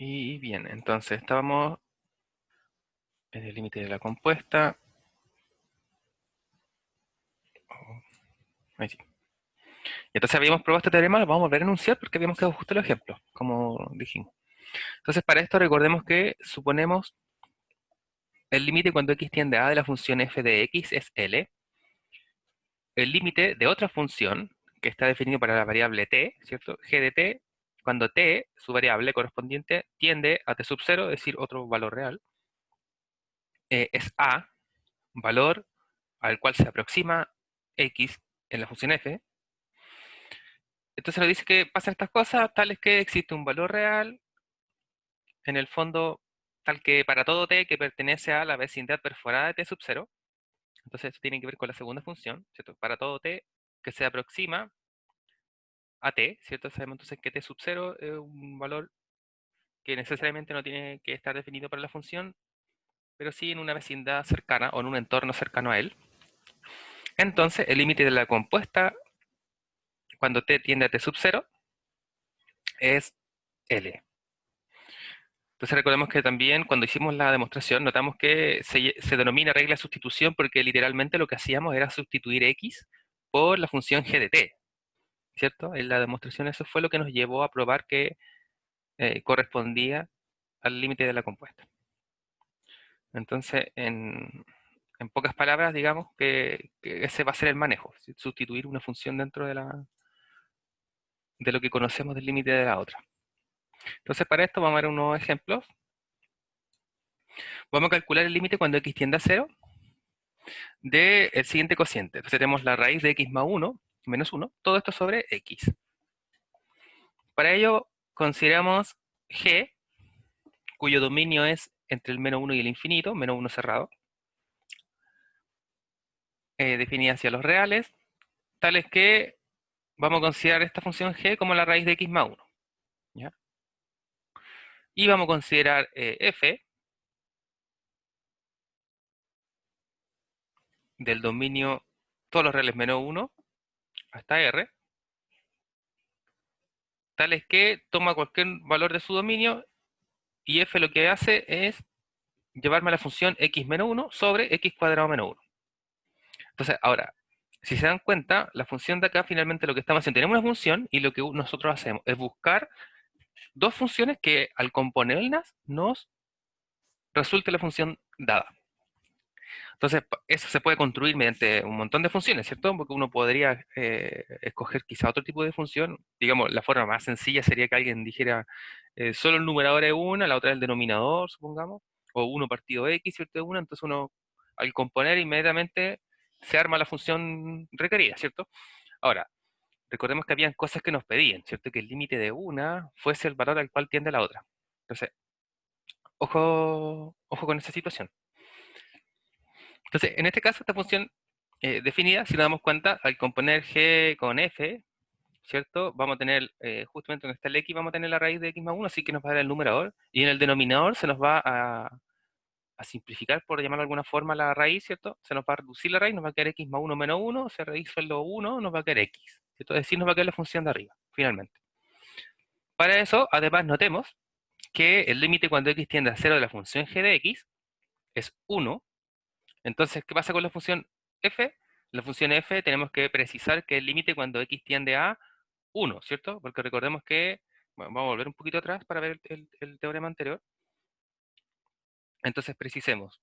Y bien, entonces estábamos en el límite de la compuesta. Oh, ahí sí. Entonces habíamos probado este teorema, lo vamos a volver a enunciar porque habíamos quedado justo el ejemplo, como dijimos. Entonces para esto recordemos que suponemos el límite cuando x tiende a de la función f de x es L. El límite de otra función que está definido para la variable t, ¿cierto? G de t, cuando t, su variable correspondiente, tiende a t sub 0, es decir, otro valor real, es a, valor al cual se aproxima x en la función f. Entonces nos dice que pasan estas cosas, tales que existe un valor real, en el fondo, tal que para todo t que pertenece a la vecindad perforada de t sub 0. Entonces esto tiene que ver con la segunda función, ¿cierto? Para todo t que se aproxima a t, ¿cierto? Sabemos entonces que t sub 0 es un valor que necesariamente no tiene que estar definido para la función, pero sí en una vecindad cercana o en un entorno cercano a él. Entonces el límite de la compuesta cuando t tiende a t sub 0 es L. Entonces recordemos que también cuando hicimos la demostración notamos que se denomina regla de sustitución porque literalmente lo que hacíamos era sustituir x por la función g de t, ¿cierto? En la demostración eso fue lo que nos llevó a probar que correspondía al límite de la compuesta. Entonces, en pocas palabras, digamos que ese va a ser el manejo, sustituir una función dentro de lo que conocemos del límite de la otra. Entonces, para esto vamos a ver unos ejemplos. Vamos a calcular el límite cuando x tiende a 0 del siguiente cociente. Entonces tenemos la raíz de x más 1, menos 1, todo esto sobre x. Para ello, consideramos g, cuyo dominio es entre el menos 1 y el infinito, menos 1 cerrado, definida hacia los reales, tales que vamos a considerar esta función g como la raíz de x más 1. ¿Ya? Y vamos a considerar f del dominio todos los reales menos 1 hasta r, tales que toma cualquier valor de su dominio y f lo que hace es llevarme a la función x menos 1 sobre x cuadrado menos 1. Entonces, ahora, si se dan cuenta, la función de acá finalmente lo que estamos haciendo, tenemos una función y lo que nosotros hacemos es buscar dos funciones que al componerlas nos resulte la función dada. Entonces, eso se puede construir mediante un montón de funciones, ¿cierto? Porque uno podría escoger quizá otro tipo de función. Digamos, la forma más sencilla sería que alguien dijera solo el numerador es una, la otra es el denominador, supongamos, o uno partido x, ¿cierto? Es una, entonces uno al componer inmediatamente se arma la función requerida, ¿cierto? Ahora, recordemos que habían cosas que nos pedían, ¿cierto? Que el límite de una fuese el valor al cual tiende la otra. Entonces, ojo con esa situación. Entonces, en este caso, esta función definida, si nos damos cuenta, al componer g con f, ¿cierto? Vamos a tener, justamente donde está el x, vamos a tener la raíz de x más 1, así que nos va a dar el numerador, y en el denominador se nos va a simplificar, por llamarlo de alguna forma, la raíz, ¿cierto? Se nos va a reducir la raíz, nos va a quedar x más 1 menos 1, se reduce lo 1, nos va a quedar x, ¿cierto? Es decir, nos va a quedar la función de arriba, finalmente. Para eso, además, notemos que el límite cuando x tiende a 0 de la función g de x es 1. Entonces, ¿qué pasa con la función f? La función f tenemos que precisar que el límite cuando x tiende a 1, ¿cierto? Porque recordemos que, bueno, vamos a volver un poquito atrás para ver el teorema anterior. Entonces, precisemos.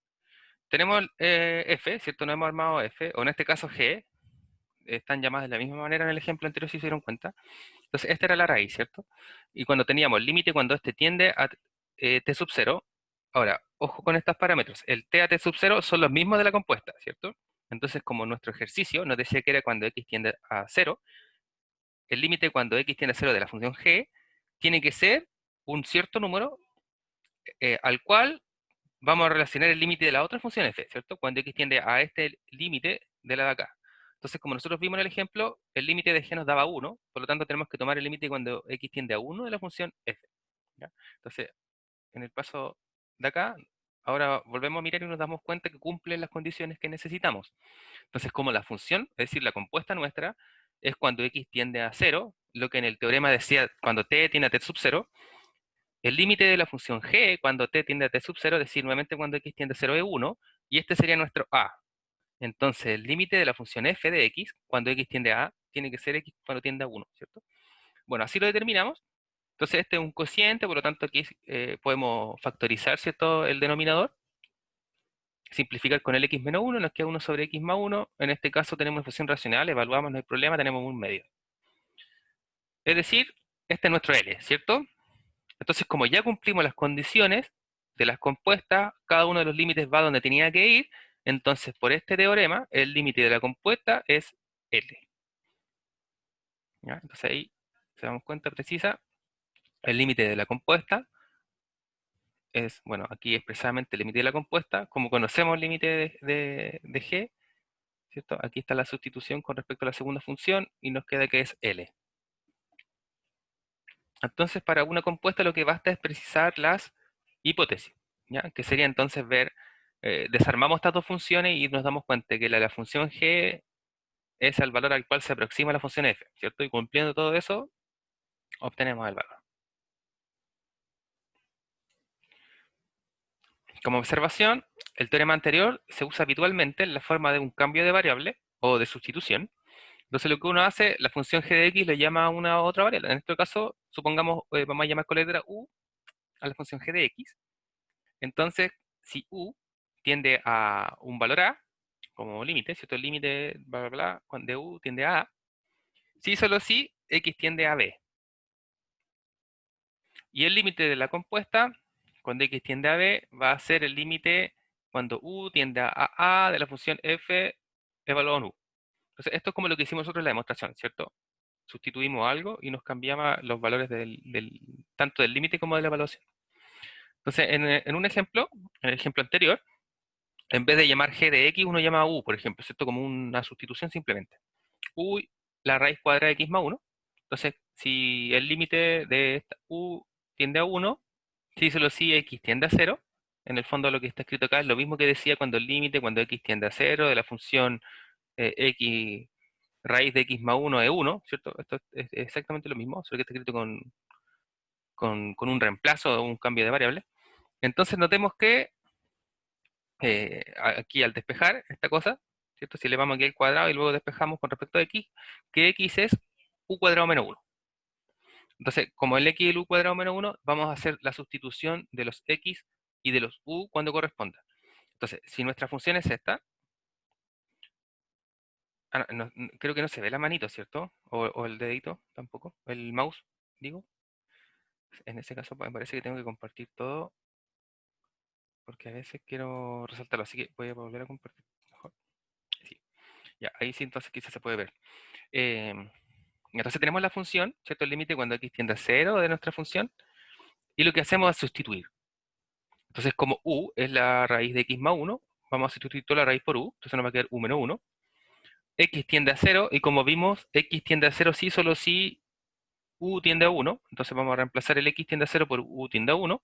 Tenemos f, ¿cierto? No hemos armado f, o en este caso g, están llamadas de la misma manera en el ejemplo anterior, si se dieron cuenta. Entonces, esta era la raíz, ¿cierto? Y cuando teníamos el límite cuando este tiende a t sub 0, ahora, ojo con estos parámetros, el t a t sub 0 son los mismos de la compuesta, ¿cierto? Entonces, como nuestro ejercicio nos decía que era cuando x tiende a 0, el límite cuando x tiende a 0 de la función g tiene que ser un cierto número al cual vamos a relacionar el límite de la otra función f, ¿cierto? Cuando x tiende a este límite de la de acá. Entonces, como nosotros vimos en el ejemplo, el límite de g nos daba 1, por lo tanto tenemos que tomar el límite cuando x tiende a 1 de la función f. ¿Ya? Entonces, en el paso de acá, ahora volvemos a mirar y nos damos cuenta que cumple las condiciones que necesitamos. Entonces, como la función, es decir, la compuesta nuestra, es cuando x tiende a 0, lo que en el teorema decía cuando t tiende a t sub 0, el límite de la función g cuando t tiende a t sub 0, es decir, nuevamente cuando x tiende a 0 es 1, y este sería nuestro a. Entonces, el límite de la función f de x cuando x tiende a tiene que ser x cuando tiende a 1, ¿cierto? Bueno, así lo determinamos. Entonces, este es un cociente, por lo tanto, aquí podemos factorizar, ¿cierto?, el denominador. Simplificar con el x menos 1, nos queda 1 sobre x más 1. En este caso tenemos una función racional, evaluamos, no hay problema, tenemos un medio. Es decir, este es nuestro L, ¿cierto? Entonces, como ya cumplimos las condiciones de las compuestas, cada uno de los límites va donde tenía que ir, entonces por este teorema, el límite de la compuesta es L. ¿Ya? Entonces ahí se damos cuenta precisa, el límite de la compuesta es, bueno, aquí expresamente el límite de la compuesta, como conocemos el límite de G, ¿cierto? Aquí está la sustitución con respecto a la segunda función y nos queda que es L. Entonces, para una compuesta lo que basta es precisar las hipótesis, ¿ya? Que sería entonces ver, desarmamos estas dos funciones y nos damos cuenta que la función g es el valor al cual se aproxima la función f, ¿cierto? Y cumpliendo todo eso, obtenemos el valor. Como observación, el teorema anterior se usa habitualmente en la forma de un cambio de variable o de sustitución. Entonces lo que uno hace, la función g de x le llama a una otra variable. En este caso, supongamos, vamos a llamar con la letra u a la función g de x. Entonces, si u tiende a un valor a, como límite, ¿cierto? El límite, bla, bla, bla, de u tiende a a, si solo si x tiende a b. Y el límite de la compuesta, cuando x tiende a b, va a ser el límite cuando u tiende a de la función f evaluado en u. Entonces, esto es como lo que hicimos nosotros en la demostración, ¿cierto? Sustituimos algo y nos cambiaba los valores tanto del límite como de la evaluación. Entonces, en un ejemplo, en el ejemplo anterior, en vez de llamar g de x, uno llama u, por ejemplo, ¿cierto? Como una sustitución simplemente. U, la raíz cuadrada de x más 1. Entonces, si el límite de esta u tiende a 1, si solo si x tiende a 0, en el fondo lo que está escrito acá es lo mismo que decía cuando el límite, cuando x tiende a 0, de la función x raíz de x más 1 es 1, ¿cierto? Esto es exactamente lo mismo, solo que está escrito con un reemplazo o un cambio de variable. Entonces notemos que aquí al despejar esta cosa, ¿cierto? Si elevamos aquí al cuadrado y luego despejamos con respecto a x, que x es u cuadrado menos 1. Entonces, como el x y el u cuadrado menos 1, vamos a hacer la sustitución de los x y de los u cuando corresponda. Entonces, si nuestra función es esta, creo que no se ve la manito, ¿cierto? O el dedito tampoco, el mouse, digo. En ese caso me parece que tengo que compartir todo, porque a veces quiero resaltarlo, así que voy a volver a compartir. Mejor. Sí. Ya, ahí sí entonces quizás se puede ver. Em, entonces tenemos la función, ¿cierto? El límite cuando x tiende a 0 de nuestra función, y lo que hacemos es sustituir. Entonces, como u es la raíz de x más 1, vamos a sustituir toda la raíz por u, entonces nos va a quedar u menos 1. X tiende a 0, y como vimos, x tiende a 0 sí, solo si u tiende a 1, entonces vamos a reemplazar el x tiende a 0 por u tiende a 1,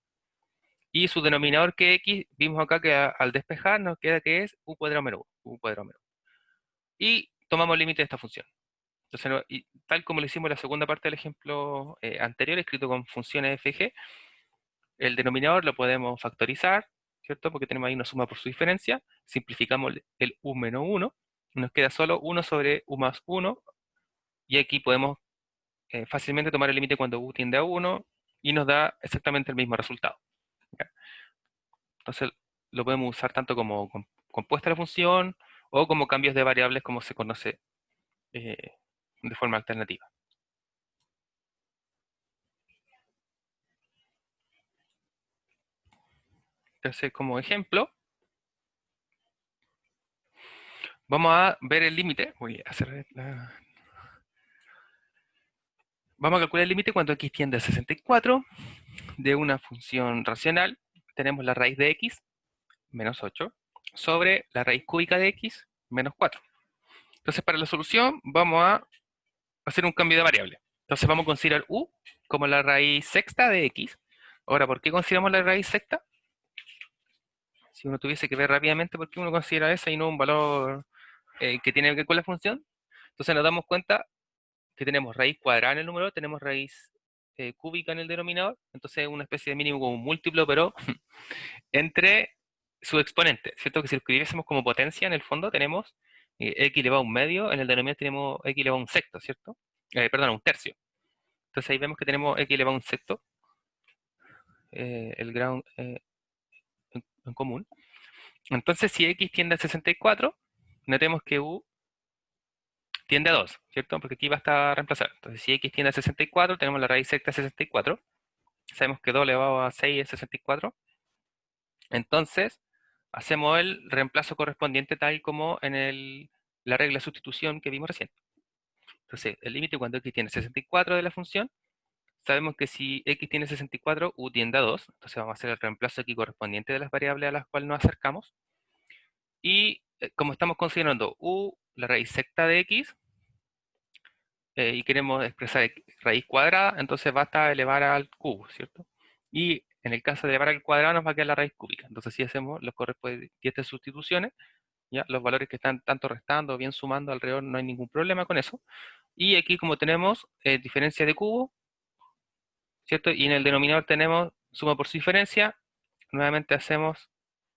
y su denominador que x, vimos acá que al despejar nos queda que es u cuadrado menos 1, u cuadrado menos 1. Y tomamos el límite de esta función. Entonces, y tal como lo hicimos en la segunda parte del ejemplo anterior, escrito con funciones fg, el denominador lo podemos factorizar, ¿cierto? Porque tenemos ahí una suma por su diferencia. Simplificamos el u menos 1, nos queda solo 1 sobre u más 1, y aquí podemos fácilmente tomar el límite cuando u tiende a 1, y nos da exactamente el mismo resultado. ¿Ya? Entonces, lo podemos usar tanto como compuesta la función, o como cambios de variables, como se conoce eh, de forma alternativa. Entonces, como ejemplo, vamos a ver el límite. Voy a hacer Vamos a calcular el límite cuando x tiende a 64 de una función racional. Tenemos la raíz de x, menos 8, sobre la raíz cúbica de x, menos 4. Entonces, para la solución, vamos a hacer un cambio de variable. Entonces, vamos a considerar u como la raíz sexta de x. Ahora, ¿por qué consideramos la raíz sexta? Si uno tuviese que ver rápidamente por qué uno considera esa y no un valor que tiene que ver con la función, entonces nos damos cuenta que tenemos raíz cuadrada en el número, tenemos raíz cúbica en el denominador, entonces es una especie de mínimo como un múltiplo, pero entre su exponente, ¿cierto? Que si lo escribiésemos como potencia, en el fondo tenemos x elevado a un medio, en el denominador tenemos x elevado a un sexto, ¿cierto? Perdón, a un tercio. Entonces ahí vemos que tenemos x elevado a un sexto, el grado en común. Entonces si x tiende a 64, notemos que u tiende a 2, ¿cierto? Porque aquí va a estar reemplazado. Entonces si x tiende a 64, tenemos la raíz secta de 64. Sabemos que 2 elevado a 6 es 64. Entonces, hacemos el reemplazo correspondiente tal como en la regla de sustitución que vimos recién. Entonces, el límite cuando x tiene 64 de la función, sabemos que si x tiene 64, u tiende a 2, entonces vamos a hacer el reemplazo aquí correspondiente de las variables a las cuales nos acercamos. Y como estamos considerando u, la raíz secta de x, y queremos expresar raíz cuadrada, entonces basta elevar al cubo, ¿cierto? Y en el caso de elevar al cuadrado nos va a quedar la raíz cúbica. Entonces si hacemos las correspondientes sustituciones, ya los valores que están tanto restando o bien sumando alrededor, no hay ningún problema con eso. Y aquí como tenemos diferencia de cubo, ¿cierto? Y en el denominador tenemos suma por su diferencia, nuevamente hacemos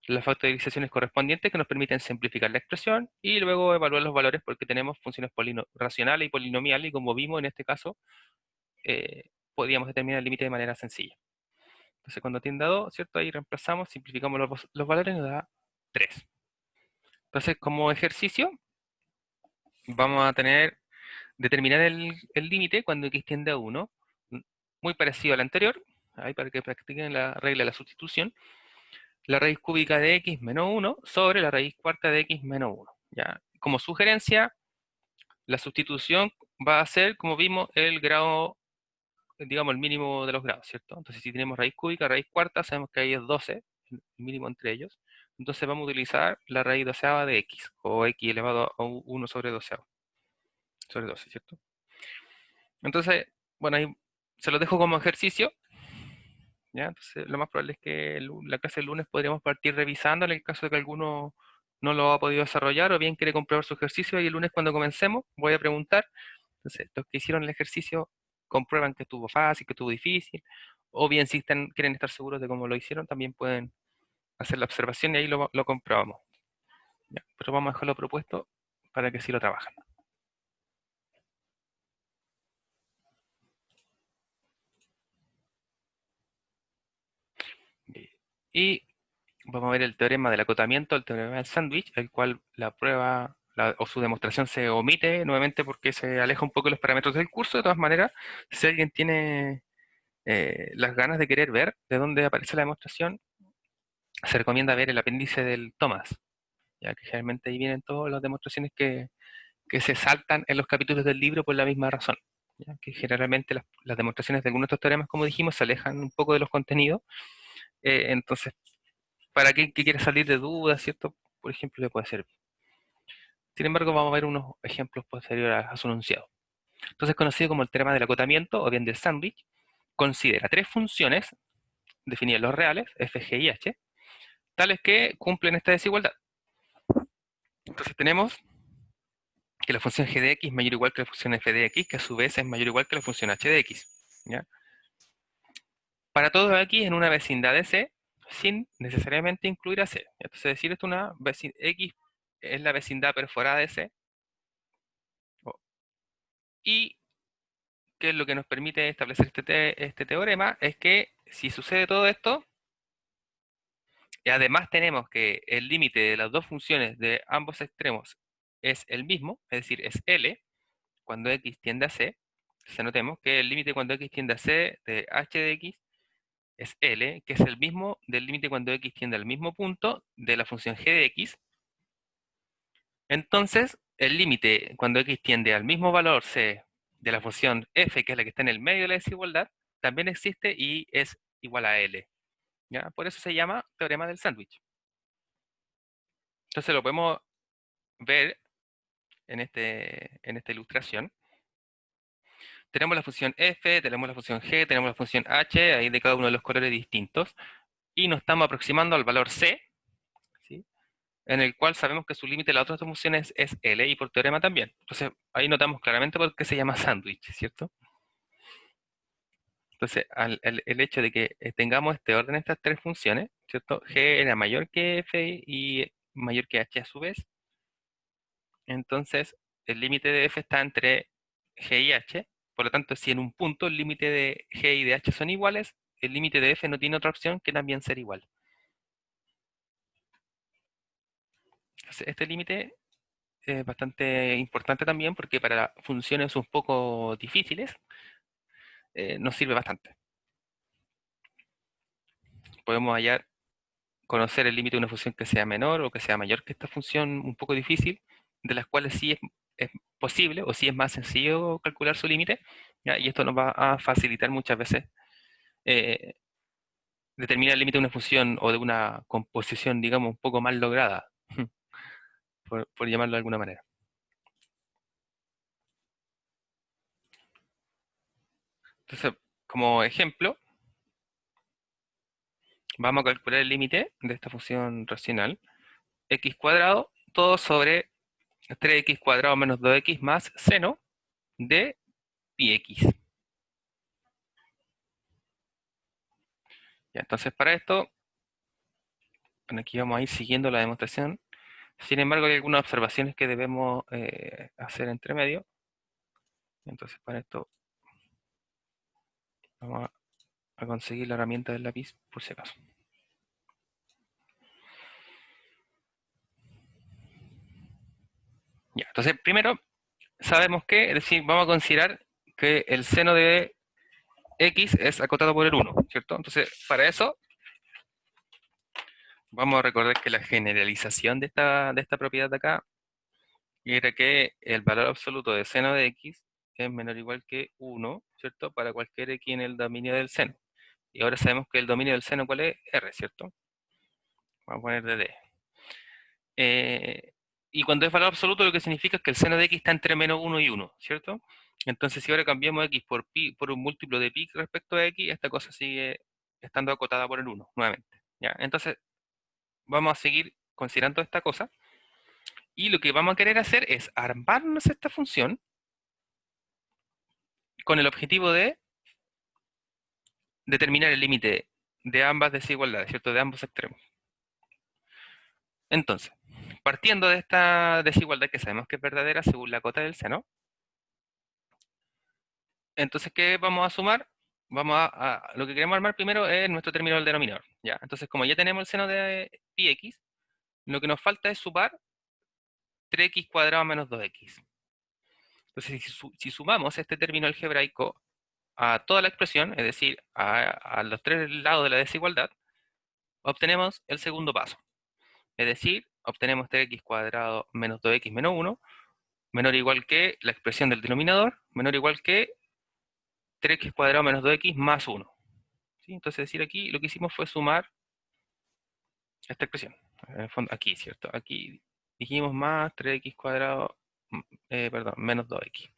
las factorizaciones correspondientes que nos permiten simplificar la expresión y luego evaluar los valores porque tenemos funciones racionales y polinomiales y como vimos en este caso, podríamos determinar el límite de manera sencilla. Entonces cuando tiende a 2, ¿cierto? Ahí reemplazamos, simplificamos los valores y nos da 3. Entonces como ejercicio vamos a determinar el límite cuando x tiende a 1, muy parecido al anterior, ahí para que practiquen la regla de la sustitución, la raíz cúbica de x menos 1 sobre la raíz cuarta de x menos 1. ¿Ya? Como sugerencia, la sustitución va a ser, como vimos, el grado, digamos, el mínimo de los grados, ¿cierto? Entonces, si tenemos raíz cúbica, raíz cuarta, sabemos que ahí es 12, el mínimo entre ellos. Entonces, vamos a utilizar la raíz doceava de x, o x elevado a 1 sobre doceavo, sobre 12, ¿cierto? Entonces, bueno, ahí se los dejo como ejercicio. ¿Ya? Entonces, lo más probable es que la clase del lunes podríamos partir revisando en el caso de que alguno no lo ha podido desarrollar o bien quiere comprobar su ejercicio y el lunes cuando comencemos voy a preguntar. Entonces, los que hicieron el ejercicio comprueban que estuvo fácil, que estuvo difícil, o bien si quieren estar seguros de cómo lo hicieron, también pueden hacer la observación y ahí lo comprobamos. ¿Ya? Pero vamos a dejarlo propuesto para que sí lo trabajen. Y vamos a ver el teorema del acotamiento, el teorema del sándwich, el cual la prueba o su demostración se omite nuevamente porque se aleja un poco de los parámetros del curso. De todas maneras, si alguien tiene las ganas de querer ver de dónde aparece la demostración, se recomienda ver el apéndice del Thomas, ya que generalmente ahí vienen todas las demostraciones que se saltan en los capítulos del libro por la misma razón. Ya que generalmente las demostraciones de algunos de estos teoremas, como dijimos, se alejan un poco de los contenidos. Entonces, para aquel que quiera salir de dudas, ¿cierto? Por ejemplo, le puede servir. Sin embargo, vamos a ver unos ejemplos posteriores a su enunciado. Entonces, conocido como el teorema del acotamiento o bien del sándwich, considera tres funciones definidas en los reales, f, g y h, tales que cumplen esta desigualdad. Entonces tenemos que la función g de x es mayor o igual que la función f de x, que a su vez es mayor o igual que la función h de x. ¿Ya? Para todo x en una vecindad de C, sin necesariamente incluir a C. Entonces decir esto x es la vecindad perforada de C, y que lo que nos permite establecer este teorema es que si sucede todo esto, y además tenemos que el límite de las dos funciones de ambos extremos es el mismo, es decir, es L, cuando x tiende a C, entonces notemos que el límite cuando x tiende a C de h de x es L, que es el mismo del límite cuando x tiende al mismo punto de la función g de x. Entonces, el límite cuando x tiende al mismo valor C de la función f, que es la que está en el medio de la desigualdad, también existe y es igual a L. ¿Ya? Por eso se llama teorema del sándwich. Entonces lo podemos ver en esta ilustración. Tenemos la función f, tenemos la función g, tenemos la función h, ahí de cada uno de los colores distintos, y nos estamos aproximando al valor c, ¿sí? En el cual sabemos que su límite de las otras dos funciones es L, y por teorema también. Entonces ahí notamos claramente por qué se llama sándwich, ¿cierto? Entonces, el hecho de que tengamos este orden, estas tres funciones, ¿cierto? G era mayor que f y mayor que h a su vez. Entonces, el límite de f está entre g y h. Por lo tanto, si en un punto el límite de g y de h son iguales, el límite de f no tiene otra opción que también ser igual. Entonces, este límite es bastante importante también porque para funciones un poco difíciles nos sirve bastante. Podemos hallar, conocer el límite de una función que sea menor o que sea mayor que esta función un poco difícil, de las cuales sí es posible o sí es más sencillo calcular su límite, ¿ya? Y esto nos va a facilitar muchas veces eh, determinar el límite de una función o de una composición, digamos, un poco más lograda, por llamarlo de alguna manera. Entonces, como ejemplo, vamos a calcular el límite de esta función racional, x cuadrado, todo sobre 3x cuadrado menos 2x más seno de pi x. Ya, entonces, para esto, bueno, aquí vamos a ir siguiendo la demostración. Sin embargo, hay algunas observaciones que debemos hacer entre medio. Entonces, para esto, vamos a conseguir la herramienta del lápiz, por si acaso. Ya, entonces, primero, sabemos que, es decir, vamos a considerar que el seno de x es acotado por el 1, ¿cierto? Entonces, para eso, vamos a recordar que la generalización de esta propiedad de acá era que el valor absoluto de seno de x es menor o igual que 1, ¿cierto? Para cualquier x en el dominio del seno. Y ahora sabemos que el dominio del seno, ¿cuál es? R, ¿cierto? Vamos a poner de D. Y cuando es valor absoluto, lo que significa es que el seno de x está entre menos 1 y 1, ¿cierto? Entonces, si ahora cambiamos x por pi, por un múltiplo de pi respecto a x, esta cosa sigue estando acotada por el 1, nuevamente. ¿Ya? Entonces, vamos a seguir considerando esta cosa. Y lo que vamos a querer hacer es armarnos esta función con el objetivo de determinar el límite de ambas desigualdades, ¿cierto? De ambos extremos. Entonces, partiendo de esta desigualdad que sabemos que es verdadera según la cota del seno, entonces, ¿qué vamos a sumar? Lo que queremos armar primero es nuestro término del denominador, ¿ya? Entonces, como ya tenemos el seno de pi x, lo que nos falta es sumar 3x cuadrado menos 2x. Entonces, si sumamos este término algebraico a toda la expresión, es decir, a los tres lados de la desigualdad, obtenemos el segundo paso. Es decir, obtenemos 3x cuadrado menos 2x menos 1, menor o igual que la expresión del denominador, menor o igual que 3x cuadrado menos 2x más 1. ¿Sí? Entonces, decir aquí, lo que hicimos fue sumar esta expresión. En el fondo, aquí, ¿cierto? Aquí dijimos más 3x cuadrado, perdón, menos 2x.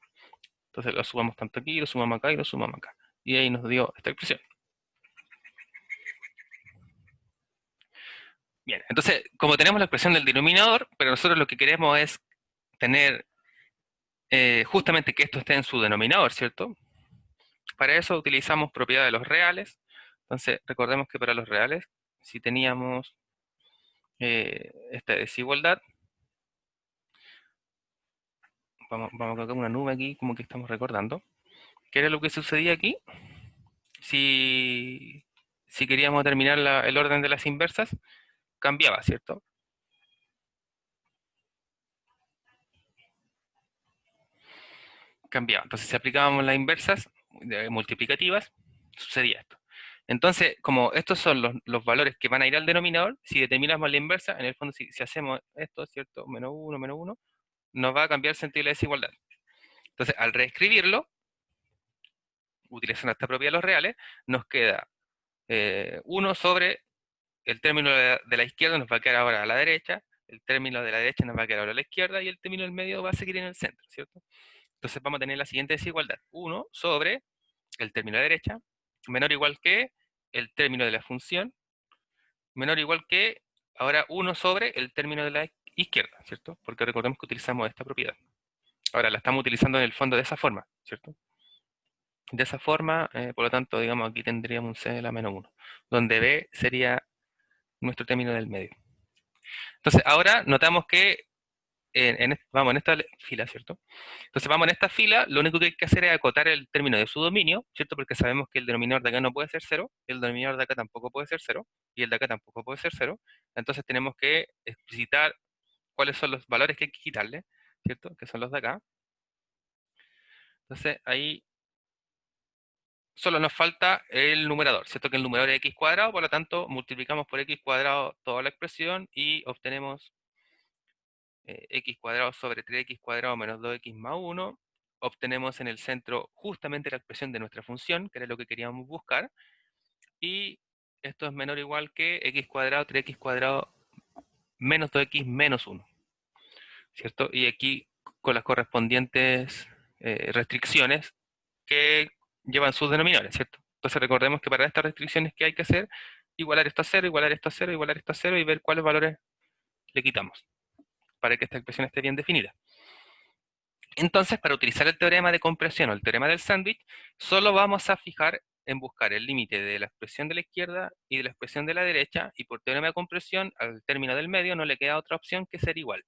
Entonces lo sumamos tanto aquí, lo sumamos acá y lo sumamos acá. Y ahí nos dio esta expresión. Bien, entonces, como tenemos la expresión del denominador, pero nosotros lo que queremos es tener justamente que esto esté en su denominador, ¿cierto? Para eso utilizamos propiedad de los reales. Entonces, recordemos que para los reales, si teníamos esta desigualdad, vamos a colocar una nube aquí, como que estamos recordando. ¿Qué era lo que sucedía aquí? Si queríamos determinar el orden de las inversas, cambiaba, ¿cierto? Cambiaba. Entonces, si aplicábamos las inversas multiplicativas, sucedía esto. Entonces, como estos son los valores que van a ir al denominador, si determinamos la inversa, en el fondo, si hacemos esto, ¿cierto? Menos uno, nos va a cambiar el sentido de la desigualdad. Entonces, al reescribirlo, utilizando esta propiedad de los reales, nos queda 1 sobre el término de la izquierda nos va a quedar ahora a la derecha, el término de la derecha nos va a quedar ahora a la izquierda y el término del medio va a seguir en el centro, ¿cierto? Entonces vamos a tener la siguiente desigualdad. 1 sobre el término de la derecha, menor o igual que el término de la función, menor o igual que ahora 1 sobre el término de la izquierda, ¿cierto? Porque recordemos que utilizamos esta propiedad. Ahora la estamos utilizando en el fondo de esa forma, ¿cierto? de esa forma, por lo tanto, digamos, aquí tendríamos un c de la menos 1, donde b sería nuestro término del medio. Entonces, ahora notamos que vamos en esta fila, ¿cierto? Entonces vamos en esta fila, lo único que hay que hacer es acotar el término de su dominio, ¿cierto? Porque sabemos que el denominador de acá no puede ser cero, el denominador de acá tampoco puede ser cero, y el de acá tampoco puede ser cero. Entonces tenemos que explicitar cuáles son los valores que hay que quitarle, ¿cierto? Que son los de acá. Entonces ahí solo nos falta el numerador, ¿cierto? Que el numerador es x cuadrado, por lo tanto multiplicamos por x cuadrado toda la expresión y obtenemos x cuadrado sobre 3x cuadrado menos 2x más 1. Obtenemos en el centro justamente la expresión de nuestra función, que era lo que queríamos buscar, y esto es menor o igual que x cuadrado 3x cuadrado menos 2x menos 1, ¿cierto? Y aquí con las correspondientes restricciones que llevan sus denominadores, ¿cierto? Entonces recordemos que para estas restricciones que hay que hacer, igualar esto a 0, igualar esto a 0, igualar esto a 0 y ver cuáles valores le quitamos para que esta expresión esté bien definida. Entonces, para utilizar el teorema de compresión o el teorema del sándwich, solo vamos a fijar en buscar el límite de la expresión de la izquierda y de la expresión de la derecha, y por teorema de compresión, al término del medio no le queda otra opción que ser igual.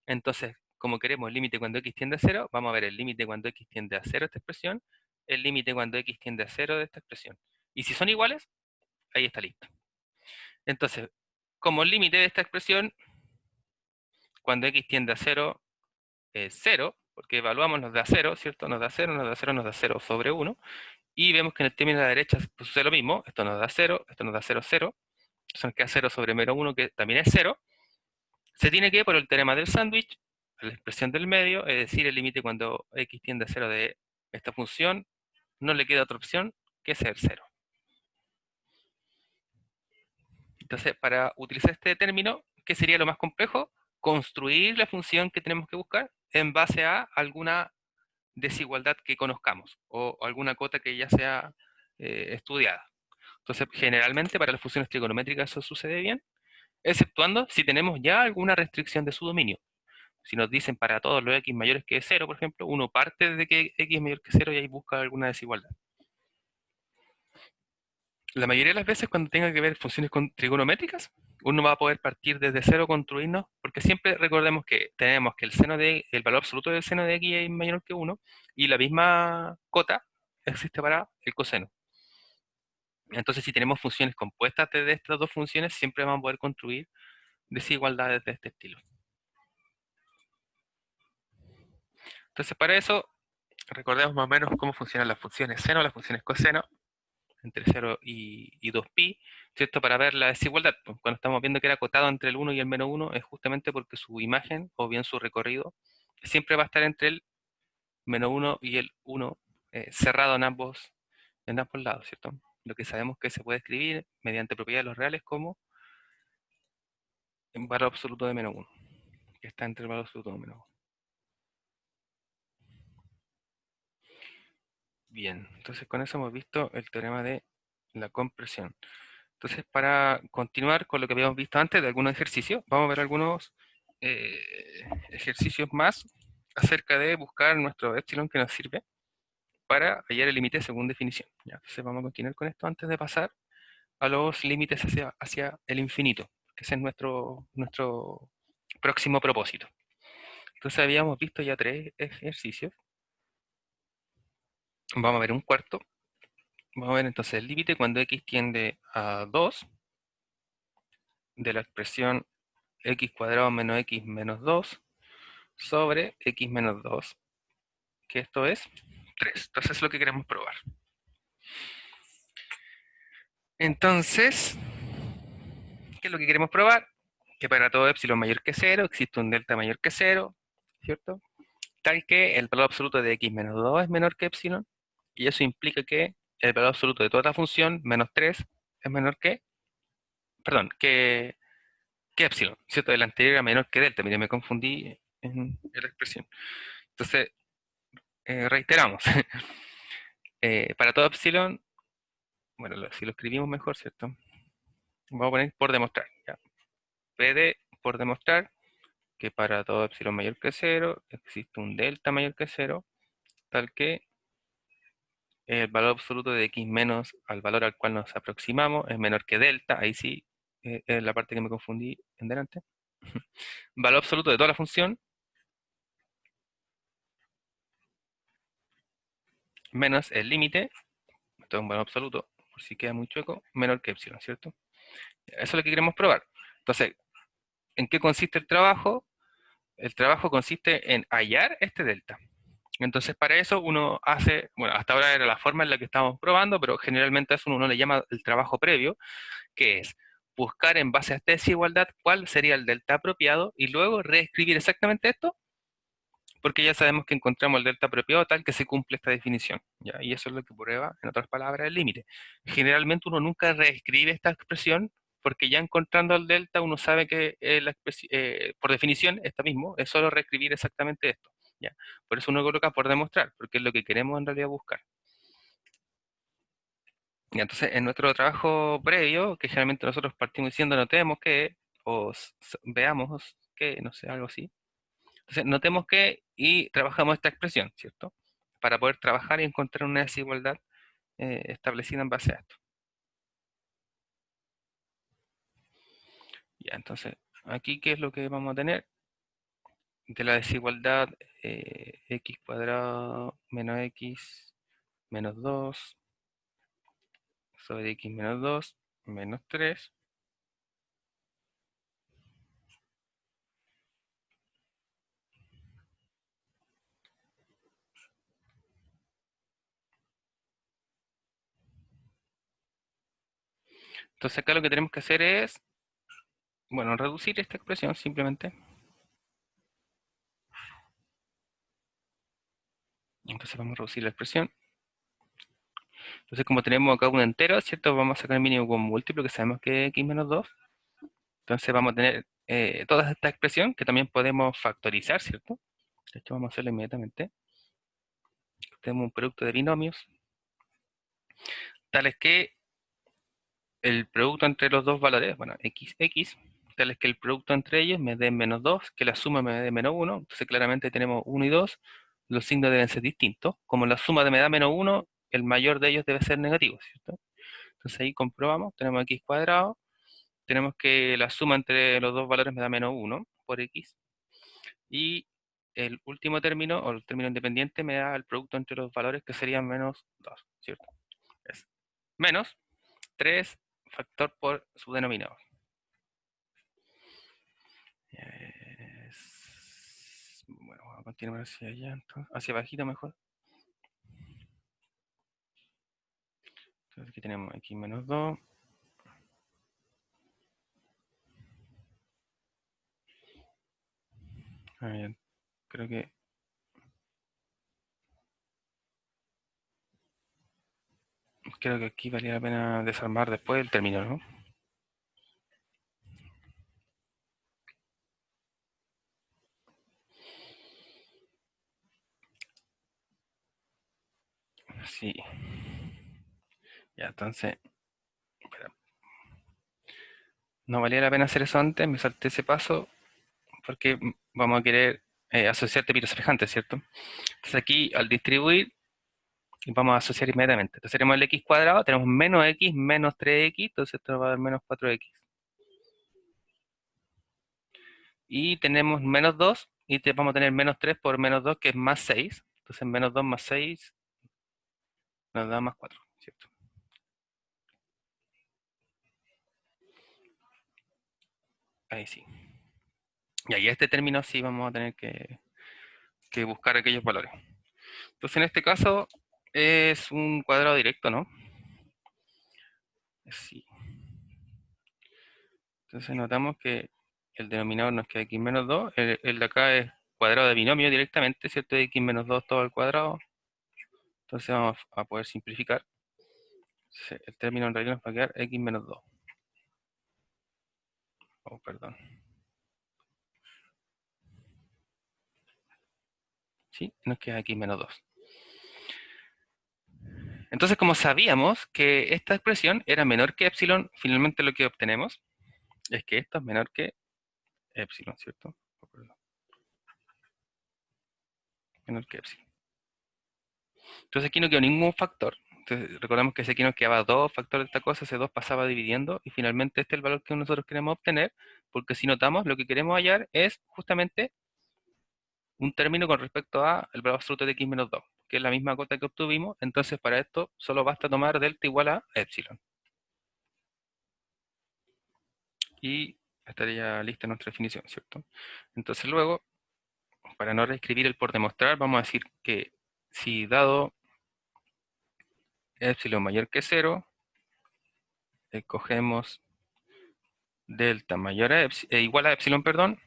Entonces, como queremos el límite cuando x tiende a 0, vamos a ver el límite cuando x tiende a 0 de esta expresión, el límite cuando x tiende a 0 de esta expresión. Y si son iguales, ahí está listo. Entonces, como el límite de esta expresión, cuando x tiende a 0 es 0, porque evaluamos nos da 0, ¿cierto? Nos da 0, nos da 0, nos da 0 sobre 1, y vemos que en el término de la derecha sucede lo mismo, esto nos da 0, esto nos da 0, 0, entonces nos queda 0 sobre menos 1, que también es 0, se tiene que, por el teorema del sándwich, la expresión del medio, es decir, el límite cuando x tiende a 0 de esta función, no le queda otra opción que ser 0. Entonces, para utilizar este término, ¿qué sería lo más complejo? Construir la función que tenemos que buscar en base a alguna desigualdad que conozcamos o alguna cota que ya sea estudiada. Entonces, generalmente para las funciones trigonométricas eso sucede bien, exceptuando si tenemos ya alguna restricción de su dominio. Si nos dicen para todos los x mayores que 0, por ejemplo, uno parte de que x es mayor que 0 y ahí busca alguna desigualdad. La mayoría de las veces cuando tenga que ver funciones trigonométricas, uno va a poder partir desde 0, construirnos, porque siempre recordemos que tenemos que el valor absoluto del seno de x es mayor que 1 y la misma cota existe para el coseno. Entonces, si tenemos funciones compuestas de estas dos funciones, siempre vamos a poder construir desigualdades de este estilo. Entonces, para eso, recordemos más o menos cómo funcionan las funciones seno, las funciones coseno, entre 0 y 2pi, ¿cierto? Para ver la desigualdad. Pues, cuando estamos viendo que era acotado entre el 1 y el menos 1, es justamente porque su imagen, o bien su recorrido, siempre va a estar entre el menos 1 y el 1, cerrado en ambos lados, ¿cierto? Lo que sabemos que se puede escribir mediante propiedades de los reales como en valor absoluto de menos 1, que está entre el valor absoluto de menos 1. Bien, entonces con eso hemos visto el teorema de la compresión. Entonces, para continuar con lo que habíamos visto antes de algunos ejercicios, vamos a ver algunos eh, ejercicios más acerca de buscar nuestro epsilon que nos sirve para hallar el límite según definición. ¿Ya? Entonces vamos a continuar con esto antes de pasar a los límites hacia el infinito, que ese es nuestro próximo propósito. Entonces habíamos visto ya 3 ejercicios. Vamos a ver un cuarto. Vamos a ver entonces el límite cuando x tiende a 2 de la expresión x cuadrado menos x menos 2 sobre x menos 2, que esto es 3. Entonces es lo que queremos probar. Entonces, ¿qué es lo que queremos probar? Que para todo epsilon mayor que 0 existe un delta mayor que 0, ¿cierto? Tal que el valor absoluto de x menos 2 es menor que epsilon, y eso implica que el valor absoluto de toda la función, menos 3, es menor que, perdón, que epsilon, ¿cierto? El anterior era menor que delta, mire, me confundí en la expresión. Entonces, reiteramos, para todo epsilon, bueno, si lo escribimos mejor, ¿cierto? Vamos a poner por demostrar, ¿ya? PD por demostrar que para todo epsilon mayor que 0 existe un delta mayor que 0, tal que el valor absoluto de x menos al valor al cual nos aproximamos es menor que delta, ahí sí, es la parte que me confundí en delante. Valor absoluto de toda la función menos el límite, esto es un valor absoluto, por si queda muy chueco, menor que epsilon, ¿cierto? Eso es lo que queremos probar. Entonces, ¿en qué consiste el trabajo? El trabajo consiste en hallar este delta. Entonces, para eso uno hace, bueno, hasta ahora era la forma en la que estamos probando, pero generalmente a eso uno le llama el trabajo previo, que es buscar en base a esta desigualdad cuál sería el delta apropiado y luego reescribir exactamente esto, porque ya sabemos que encontramos el delta apropiado tal que se cumple esta definición, ¿ya? Y eso es lo que prueba, en otras palabras, el límite. Generalmente uno nunca reescribe esta expresión porque ya encontrando el delta uno sabe que por definición, esta mismo, es solo reescribir exactamente esto, ¿ya? Por eso uno coloca por demostrar, porque es lo que queremos en realidad buscar. Y entonces, en nuestro trabajo previo, que generalmente nosotros partimos diciendo notemos que, o veamos que, no sé, algo así. Entonces, notemos que y trabajamos esta expresión, ¿cierto? Para poder trabajar y encontrar una desigualdad establecida en base a esto. Ya, entonces, aquí, ¿qué es lo que vamos a tener? De la desigualdad x cuadrado menos x menos 2 sobre x menos 2 menos 3. Entonces, acá lo que tenemos que hacer es, bueno, reducir esta expresión simplemente. Entonces vamos a reducir la expresión. Entonces como tenemos acá un entero, ¿cierto? Vamos a sacar el mínimo con múltiplo, que sabemos que es x menos 2. Entonces vamos a tener toda esta expresión, que también podemos factorizar, ¿cierto? De hecho vamos a hacerlo inmediatamente. Tenemos un producto de binomios, tales que el producto entre los dos valores, bueno, x, tales que el producto entre ellos me dé menos 2, que la suma me dé menos 1. Entonces claramente tenemos 1 y 2, los signos deben ser distintos. Como la suma me da menos 1, el mayor de ellos debe ser negativo, ¿cierto? Entonces ahí comprobamos, tenemos x cuadrado, tenemos que la suma entre los dos valores me da menos 1 por x, y el último término, o el término independiente, me da el producto entre los valores, que serían menos 2, ¿cierto? Es menos 3 factor por su denominador. Bueno, vamos a continuar hacia allá, entonces, hacia bajito mejor. Entonces aquí tenemos x menos 2. Creo que aquí valía la pena desarmar después el término, ¿no? Sí. Ya, entonces, espera, no valía la pena hacer eso antes, me salté ese paso, porque vamos a querer asociar términos semejantes, ¿cierto? Entonces aquí, al distribuir, vamos a asociar inmediatamente. Entonces tenemos el x cuadrado, tenemos menos x menos 3x, entonces esto va a dar menos 4x. Y tenemos menos 2, y vamos a tener menos 3 por menos 2, que es más 6. Entonces menos 2 más 6 nos da más 4, ¿cierto? Ahí sí. Y ahí este término sí vamos a tener que buscar aquellos valores. Entonces en este caso es un cuadrado directo, ¿no? Sí. Entonces notamos que el denominador nos queda x menos 2, el de acá es cuadrado de binomio directamente, ¿cierto? X menos 2 todo al cuadrado. Entonces vamos a poder simplificar. Entonces, el término en realidad nos va a quedar x menos 2. Oh, perdón. ¿Sí? Nos queda x menos 2. Entonces, como sabíamos que esta expresión era menor que epsilon, finalmente lo que obtenemos es que esto es menor que epsilon, ¿cierto? Oh, perdón. Menor que epsilon. Entonces aquí no quedó ningún factor. Entonces recordemos que si aquí nos quedaba 2 factor de esta cosa, ese 2 pasaba dividiendo y finalmente este es el valor que nosotros queremos obtener, porque si notamos lo que queremos hallar es justamente un término con respecto a el valor absoluto de x menos 2, que es la misma cota que obtuvimos. Entonces para esto solo basta tomar delta igual a epsilon. Y estaría lista nuestra definición, ¿cierto? Entonces luego, para no reescribir el por demostrar, vamos a decir que si dado epsilon mayor que 0, escogemos delta mayor a igual a epsilon, perdón,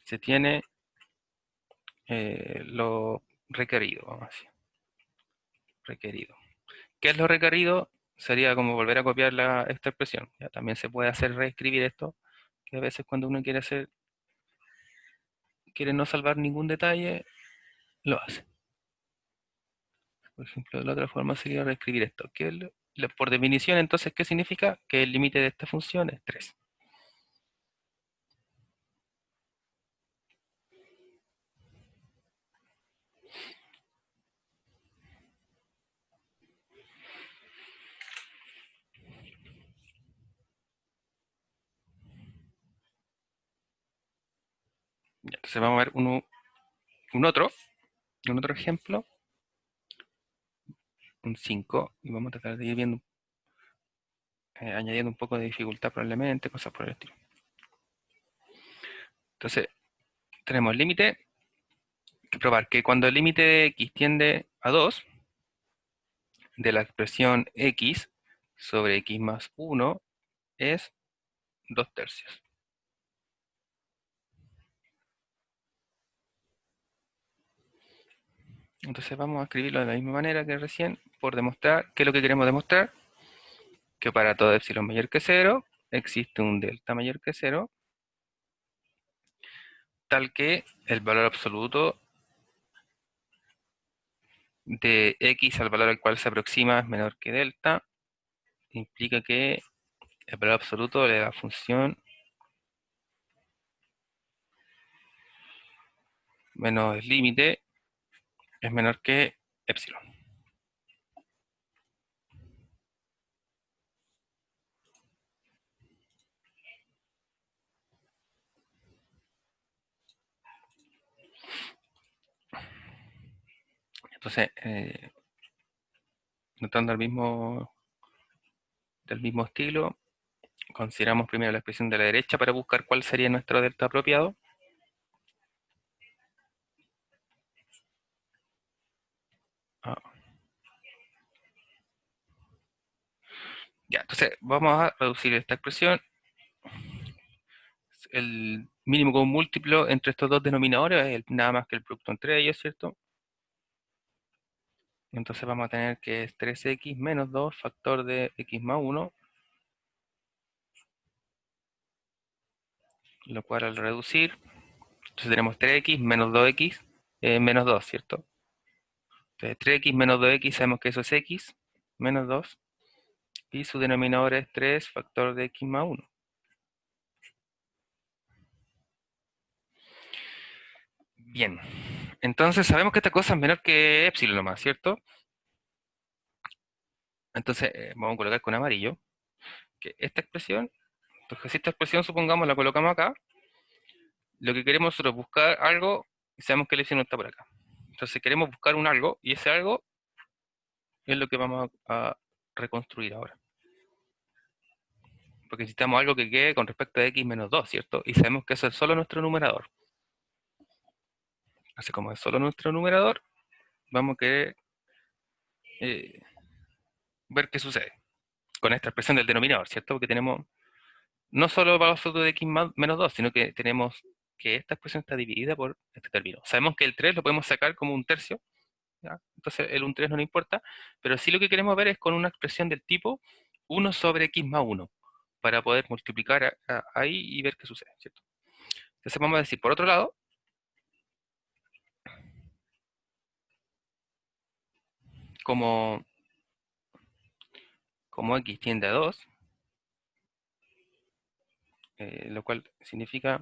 se tiene lo requerido, vamos a decir, requerido. ¿Qué es lo requerido? Sería como volver a copiar esta expresión. Ya también se puede hacer reescribir esto, que a veces cuando uno quiere no salvar ningún detalle, lo hace. Por ejemplo, de la otra forma sería reescribir esto. Por definición, entonces, ¿qué significa? Que el límite de esta función es 3. Ya, entonces vamos a ver un otro ejemplo, un 5, y vamos a tratar de ir viendo, añadiendo un poco de dificultad probablemente, cosas por el estilo. Entonces, tenemos el límite, que probar que cuando el límite de x tiende a 2, de la expresión x sobre x más 1 es 2 tercios. Entonces vamos a escribirlo de la misma manera que recién, por demostrar, ¿qué es lo que queremos demostrar? Que para todo epsilon mayor que 0, existe un delta mayor que 0, tal que el valor absoluto de x al valor al cual se aproxima es menor que delta, implica que el valor absoluto de la función menos el límite es menor que epsilon. Entonces, notando del mismo estilo, consideramos primero la expresión de la derecha para buscar cuál sería nuestro delta apropiado. Ah, ya, entonces vamos a reducir esta expresión. El mínimo común múltiplo entre estos dos denominadores es nada más que el producto entre ellos, ¿cierto? Entonces vamos a tener que es 3x menos 2 factor de x más 1, lo cual al reducir, entonces tenemos 3x menos 2x menos 2, ¿cierto? Entonces 3x menos 2x sabemos que eso es x menos 2 y su denominador es 3 factor de x más 1. Bien, entonces sabemos que esta cosa es menor que epsilon nomás, ¿cierto? Entonces vamos a colocar con amarillo que esta expresión, entonces si esta expresión supongamos la colocamos acá, lo que queremos nosotros es buscar algo y sabemos que el epsilon está por acá. Entonces queremos buscar un algo y ese algo es lo que vamos a reconstruir ahora. Porque necesitamos algo que quede con respecto a x menos 2, ¿cierto? Y sabemos que eso es solo nuestro numerador. Así como es solo nuestro numerador, vamos a querer eh, ver qué sucede con esta expresión del denominador, ¿cierto? Porque tenemos no solo el valor absoluto de x menos 2, sino que tenemos que esta expresión está dividida por este término. Sabemos que el 3 lo podemos sacar como un tercio, ¿ya? Entonces el 1 3 no nos importa, pero sí lo que queremos ver es con una expresión del tipo 1 sobre x más 1, para poder multiplicar ahí y ver qué sucede, ¿cierto? Entonces vamos a decir, por otro lado, como, como x tiende a 2, lo cual significa,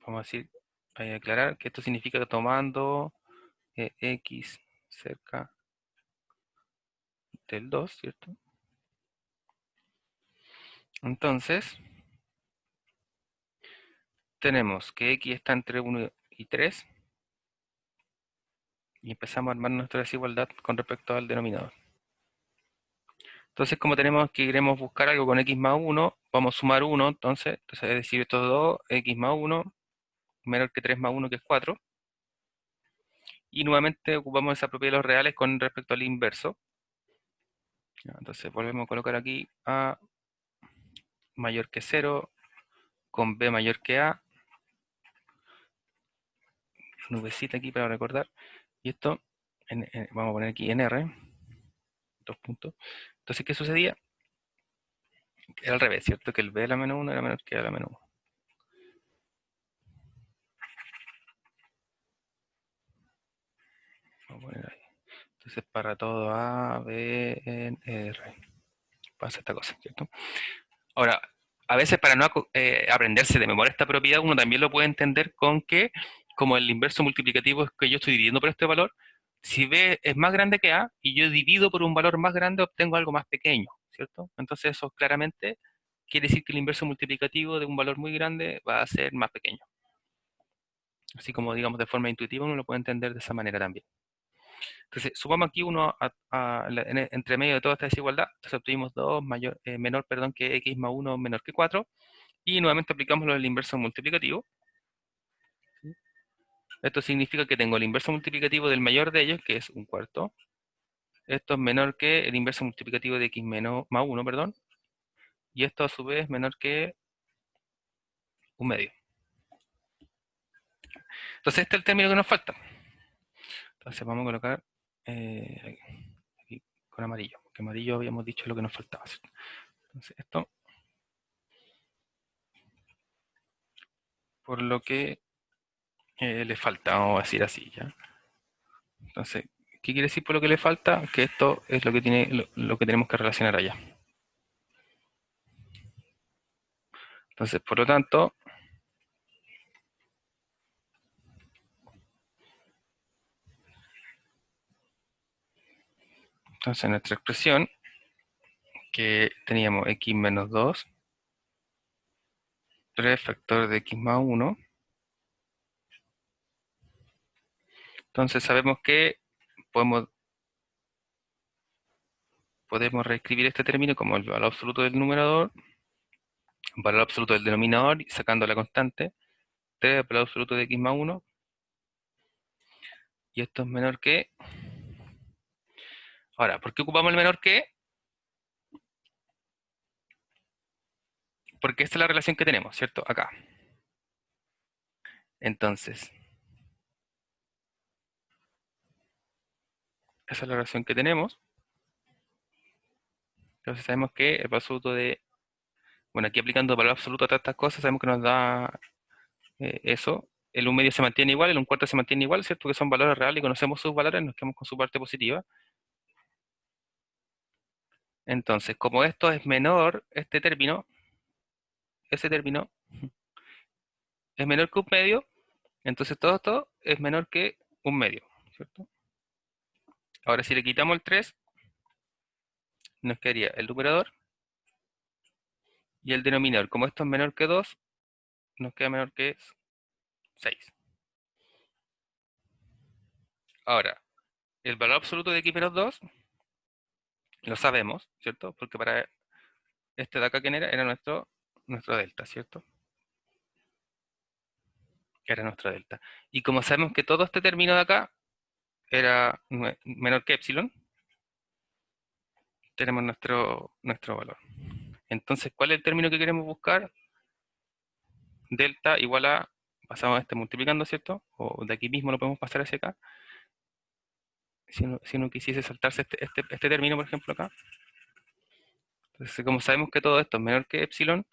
vamos a decir, hay que aclarar que esto significa tomando x cerca del 2, ¿cierto? Entonces, tenemos que x está entre 1 y 3 y empezamos a armar nuestra desigualdad con respecto al denominador. Entonces, como tenemos que queremos buscar algo con x más 1, vamos a sumar 1, entonces es decir, estos dos, x más 1, menor que 3 más 1, que es 4. Y nuevamente ocupamos esa propiedad de los reales con respecto al inverso. Entonces volvemos a colocar aquí a mayor que 0, con b mayor que a, nubecita aquí para recordar, y esto, vamos a poner aquí en R, dos puntos. Entonces, ¿qué sucedía? Era al revés, ¿cierto? Que el b de la menos 1 era menor que a de la menos 1. Vamos a poner ahí. Entonces, para todo A, B, en R. Pasa esta cosa, ¿cierto? Ahora, a veces para no aprenderse de memoria esta propiedad, uno también lo puede entender con que, como el inverso multiplicativo es que yo estoy dividiendo por este valor, si B es más grande que A y yo divido por un valor más grande, obtengo algo más pequeño, ¿cierto? Entonces eso claramente quiere decir que el inverso multiplicativo de un valor muy grande va a ser más pequeño. Así como, digamos, de forma intuitiva uno lo puede entender de esa manera también. Entonces, sumamos aquí uno entre medio de toda esta desigualdad, entonces obtuvimos 2 menor perdón, que x más 1 menor que 4, y nuevamente aplicamos lo del inverso multiplicativo. Esto significa que tengo el inverso multiplicativo del mayor de ellos, que es un cuarto. Esto es menor que el inverso multiplicativo de x más 1, perdón. Y esto a su vez es menor que un medio. Entonces este es el término que nos falta. Entonces vamos a colocar aquí con amarillo, porque amarillo habíamos dicho lo que nos faltaba, ¿cierto? Entonces esto, por lo que le falta, vamos a decir así, ¿ya? Entonces, ¿qué quiere decir por lo que le falta? Que esto es lo que lo que tenemos que relacionar allá. Entonces, por lo tanto, entonces nuestra expresión, que teníamos x menos 2, 3 factor de x más 1, entonces sabemos que podemos, podemos reescribir este término como el valor absoluto del numerador, valor absoluto del denominador, y sacando la constante, 3 valor absoluto de x más 1, y esto es menor que. Ahora, ¿por qué ocupamos el menor que? Porque esta es la relación que tenemos, ¿cierto? Acá. Entonces, esa es la relación que tenemos. Entonces sabemos que el valor absoluto de. Bueno, aquí aplicando valor absoluto a todas estas cosas, sabemos que nos da eso. El 1 medio se mantiene igual, el 1 cuarto se mantiene igual, ¿cierto? Que son valores reales y conocemos sus valores, nos quedamos con su parte positiva. Entonces, como esto es menor, este término, ese término es menor que un medio, entonces todo esto es menor que un medio, ¿cierto? Ahora, si le quitamos el 3, nos quedaría el numerador y el denominador. Como esto es menor que 2, nos queda menor que 6. Ahora, el valor absoluto de x menos 2 lo sabemos, ¿cierto? Porque para este de acá, ¿quién era? Era nuestro delta, ¿cierto? Era nuestro delta. Y como sabemos que todo este término de acá era menor que epsilon, tenemos nuestro valor. Entonces, ¿cuál es el término que queremos buscar? Delta igual a, pasamos a este multiplicando, ¿cierto? O de aquí mismo lo podemos pasar hacia acá. Si uno quisiese saltarse este término, por ejemplo, acá. Entonces, como sabemos que todo esto es menor que epsilon,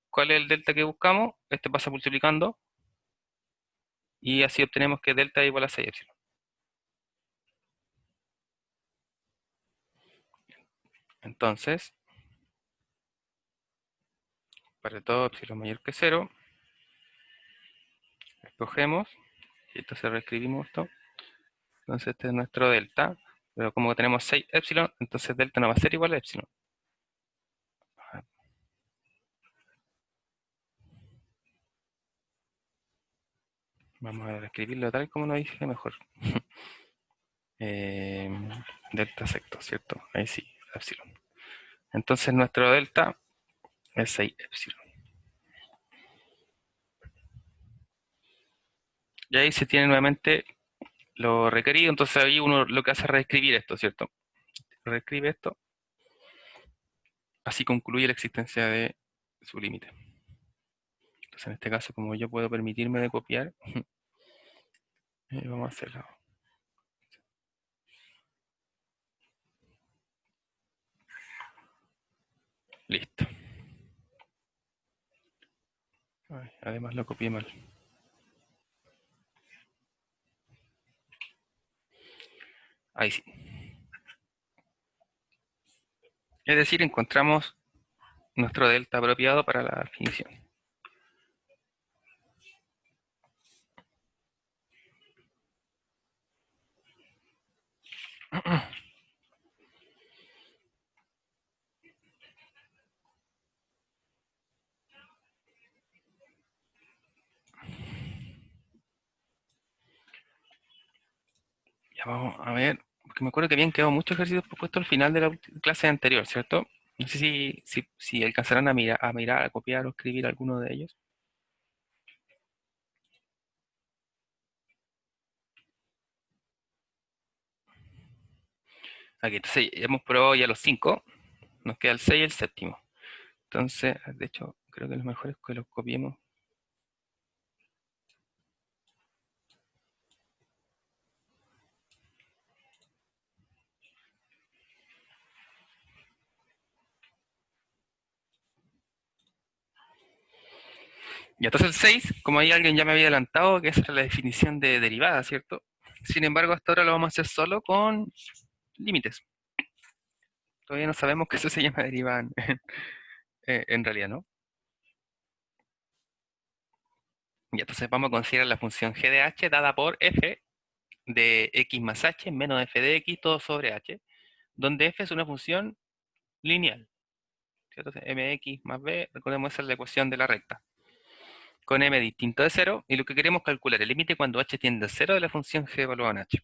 ¿cuál es el delta que buscamos? Este pasa multiplicando y así obtenemos que delta es igual a 6 epsilon. Entonces, para todo epsilon mayor que 0, escogemos, y entonces reescribimos esto, Entonces este es nuestro delta, pero como tenemos 6 epsilon, entonces delta no va a ser igual a epsilon. Vamos a escribirlo tal como nos dije mejor. Eh, delta secto, ¿cierto? Ahí sí, epsilon. Entonces nuestro delta es 6 epsilon. Y ahí se tiene nuevamente lo requerido, entonces ahí uno lo que hace es reescribir esto, ¿cierto? Reescribe esto, así concluye la existencia de su límite. Entonces en este caso, como yo puedo permitirme de copiar, vamos a hacerlo. Listo. Ay, además lo copié mal. Ahí sí. Es decir, encontramos nuestro delta apropiado para la definición. Ya vamos a ver, porque me acuerdo que habían quedado muchos ejercicios propuestos al final de la clase anterior, ¿cierto? No sé si alcanzarán a mirar, a copiar o escribir alguno de ellos. Aquí, entonces ya hemos probado ya los 5, nos queda el 6 y el séptimo. Entonces, de hecho, creo que lo mejor es que los copiemos. Y entonces el 6, como ahí alguien ya me había adelantado, que esa era la definición de derivada, ¿cierto? Sin embargo, hasta ahora lo vamos a hacer solo con límites. Todavía no sabemos que eso se llama derivada en realidad, ¿no? Y entonces vamos a considerar la función g de h dada por f de x más h menos f de x todo sobre h, donde f es una función lineal, ¿cierto? Mx más b, recordemos esa es la ecuación de la recta, con m distinto de 0, y lo que queremos calcular el límite cuando h tiende a 0 de la función g evaluada en h.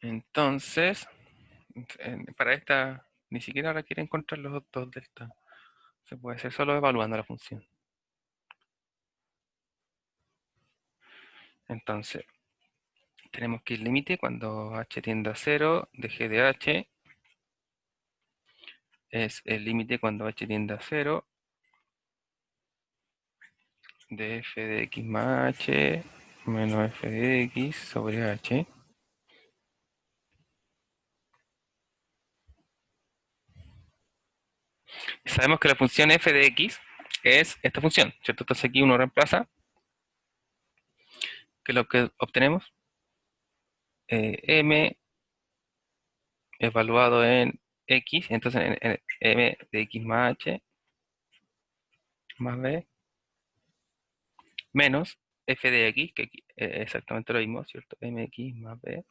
Entonces, para esta, ni siquiera requiere encontrar los dos delta. Se puede hacer solo evaluando la función. Entonces, tenemos que el límite cuando h tiende a 0 de g de h es el límite cuando h tiende a 0 de f de x más h menos f de x sobre h. Sabemos que la función f de x es esta función, ¿cierto? Entonces aquí uno reemplaza, que es lo que obtenemos, m evaluado en x, entonces en m de x más h más b menos f de x, que aquí es exactamente lo mismo, ¿cierto? mx más b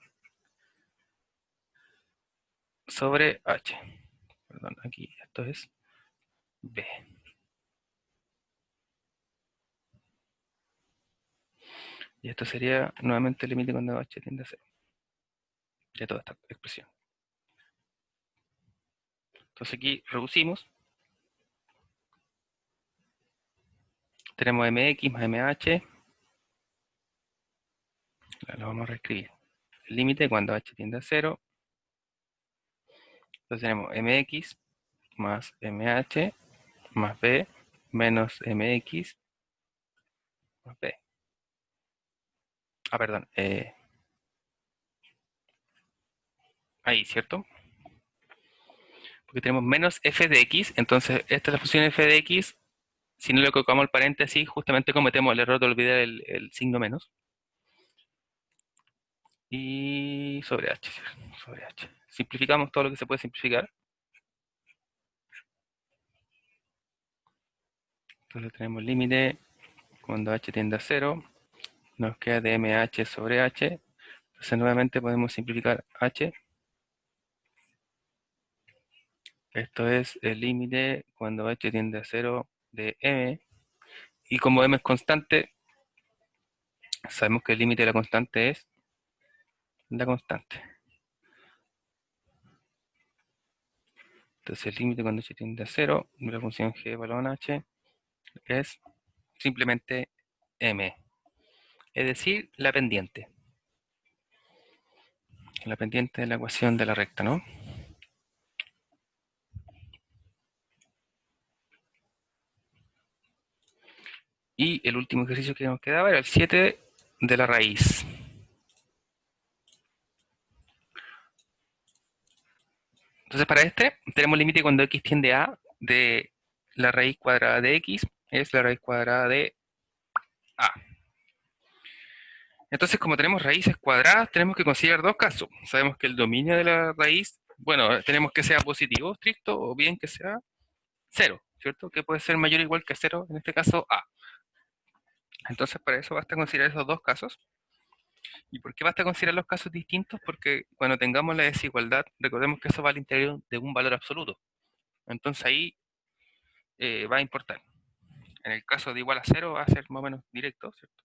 sobre h. Perdón, aquí esto es b. Y esto sería nuevamente el límite cuando h tiende a 0 de toda esta expresión. Entonces aquí reducimos. Tenemos mx más mh. Lo vamos a reescribir. El límite cuando h tiende a 0. Entonces tenemos mx más mh más b menos mx más b. Ah, perdón. Ahí, ¿cierto? Porque tenemos menos f de x. Entonces esta es la función f de x. Si no le colocamos el paréntesis, justamente cometemos el error de olvidar el signo menos. y sobre h, ¿sí? Sobre h. Simplificamos todo lo que se puede simplificar. Entonces tenemos límite cuando h tiende a 0. Nos queda dmh sobre h. Entonces nuevamente podemos simplificar h. Esto es el límite cuando h tiende a 0 de m. Y como m es constante, sabemos que el límite de la constante es la constante. Entonces el límite cuando h tiende a 0 de la función g de balón h es simplemente m. Es decir, la pendiente. La pendiente de la ecuación de la recta, ¿no? Y el último ejercicio que nos quedaba era el 7 de la raíz. Entonces para este tenemos límite cuando x tiende a de la raíz cuadrada de x es la raíz cuadrada de a. Entonces como tenemos raíces cuadradas tenemos que considerar dos casos. Sabemos que el dominio de la raíz, bueno, tenemos que sea positivo estricto o bien que sea cero, ¿cierto? Que puede ser mayor o igual que cero, en este caso a. Entonces para eso basta considerar esos dos casos. ¿Y por qué basta considerar los casos distintos? Porque cuando tengamos la desigualdad, recordemos que eso va al interior de un valor absoluto. Entonces ahí va a importar. En el caso de igual a cero va a ser más o menos directo, ¿cierto?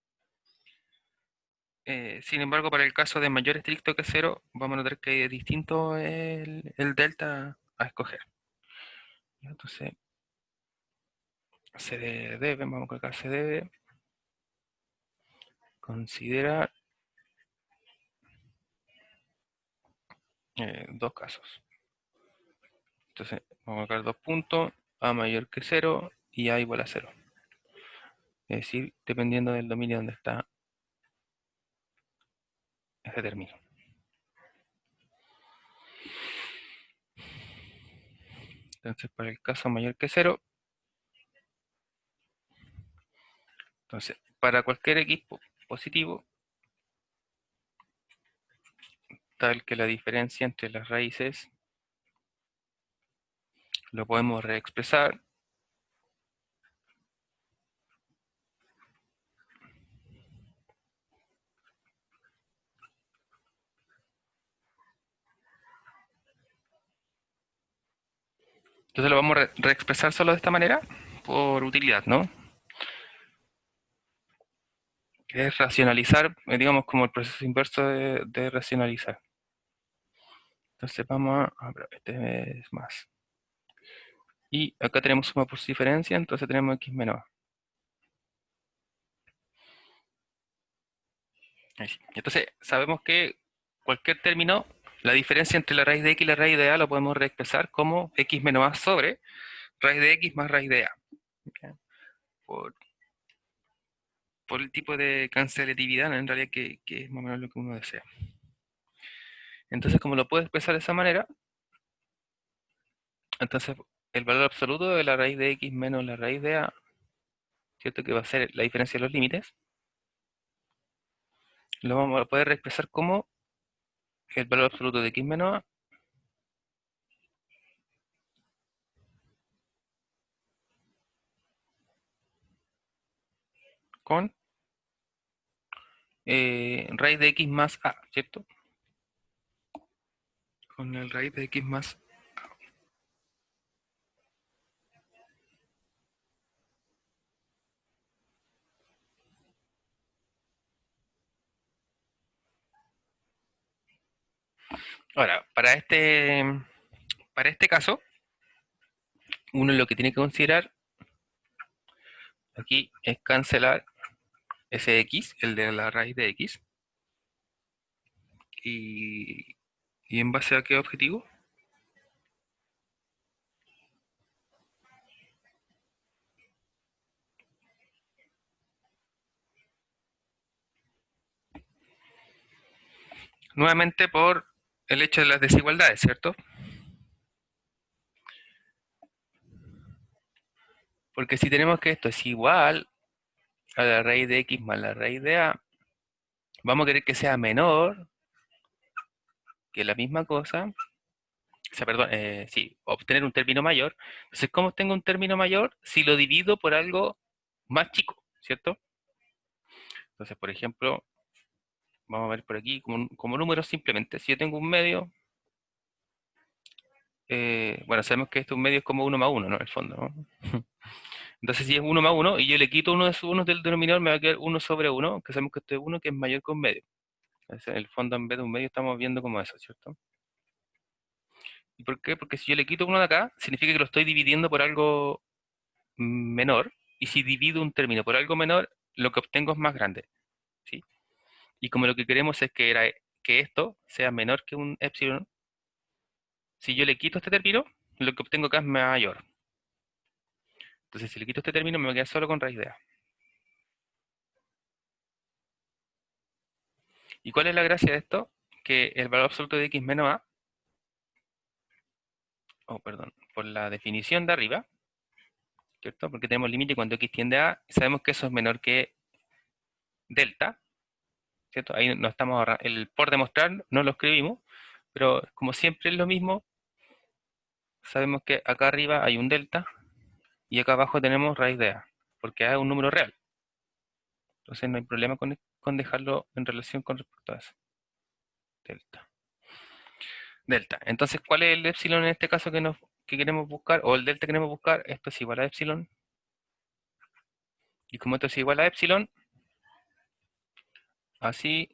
Sin embargo, para el caso de mayor estricto que cero, vamos a notar que es distinto el delta a escoger. Entonces, se debe, vamos a colocar se debe considerar dos casos. Entonces, vamos a colocar dos puntos, a mayor que cero y a igual a cero. Es decir, dependiendo del dominio donde está ese término. Entonces, para el caso mayor que cero, entonces, para cualquier x positivo, tal que la diferencia entre las raíces lo podemos reexpresar entonces lo vamos a reexpresar solo de esta manera por utilidad, ¿no? Que es racionalizar, digamos como el proceso inverso de racionalizar. Entonces vamos pero este es más. Y acá tenemos suma por su diferencia, entonces tenemos x menos a. Ahí sí. Entonces sabemos que cualquier término, la diferencia entre la raíz de x y la raíz de a lo podemos reexpresar como x menos a sobre raíz de x más raíz de a. ¿Ok? Por, por el tipo de cancellatividad, en realidad que es más o menos lo que uno desea. Entonces, como lo puedo expresar de esa manera, entonces el valor absoluto de la raíz de x menos la raíz de a, ¿cierto? Que va a ser la diferencia de los límites, lo vamos a poder expresar como el valor absoluto de x menos a con raíz de x más a, ¿cierto? Con el raíz de x más. Ahora, para este caso, uno lo que tiene que considerar aquí es cancelar ese x, el de la raíz de x, y, y en base a qué objetivo. Nuevamente por el hecho de las desigualdades, ¿cierto? Porque si tenemos que esto es igual a la raíz de x más la raíz de a, vamos a querer que sea menor que es la misma cosa, o sea, perdón, sí, obtener un término mayor. Entonces, ¿cómo obtengo un término mayor? Si lo divido por algo más chico, ¿cierto? Entonces, por ejemplo, vamos a ver por aquí como números simplemente. Si yo tengo un medio, bueno, sabemos que este un medio es como uno más uno, ¿no? En el fondo, ¿no? Entonces, si es uno más uno y yo le quito uno de esos unos del denominador, me va a quedar uno sobre uno, que sabemos que este es uno que es mayor que un medio. Entonces, en el fondo, en vez de un medio, estamos viendo como eso, ¿cierto? ¿Y por qué? Porque si yo le quito uno de acá, significa que lo estoy dividiendo por algo menor, y si divido un término por algo menor, lo que obtengo es más grande, ¿sí? Y como lo que queremos es que esto sea menor que un epsilon, si yo le quito este término, lo que obtengo acá es mayor. Entonces, si le quito este término, me voy a quedar solo con raíz de a. ¿Y cuál es la gracia de esto? Que el valor absoluto de x menos a, perdón, por la definición de arriba, ¿cierto? Porque tenemos límite cuando x tiende a, sabemos que eso es menor que delta, ¿cierto? Ahí no estamos el por demostrar no lo escribimos, pero como siempre es lo mismo, sabemos que acá arriba hay un delta y acá abajo tenemos raíz de a, porque a es un número real. Entonces no hay problema con dejarlo en relación con respecto a eso. Delta. Delta. Entonces, ¿cuál es el epsilon en este caso que queremos buscar? O el delta que queremos buscar. Esto es igual a epsilon. Y como esto es igual a epsilon, así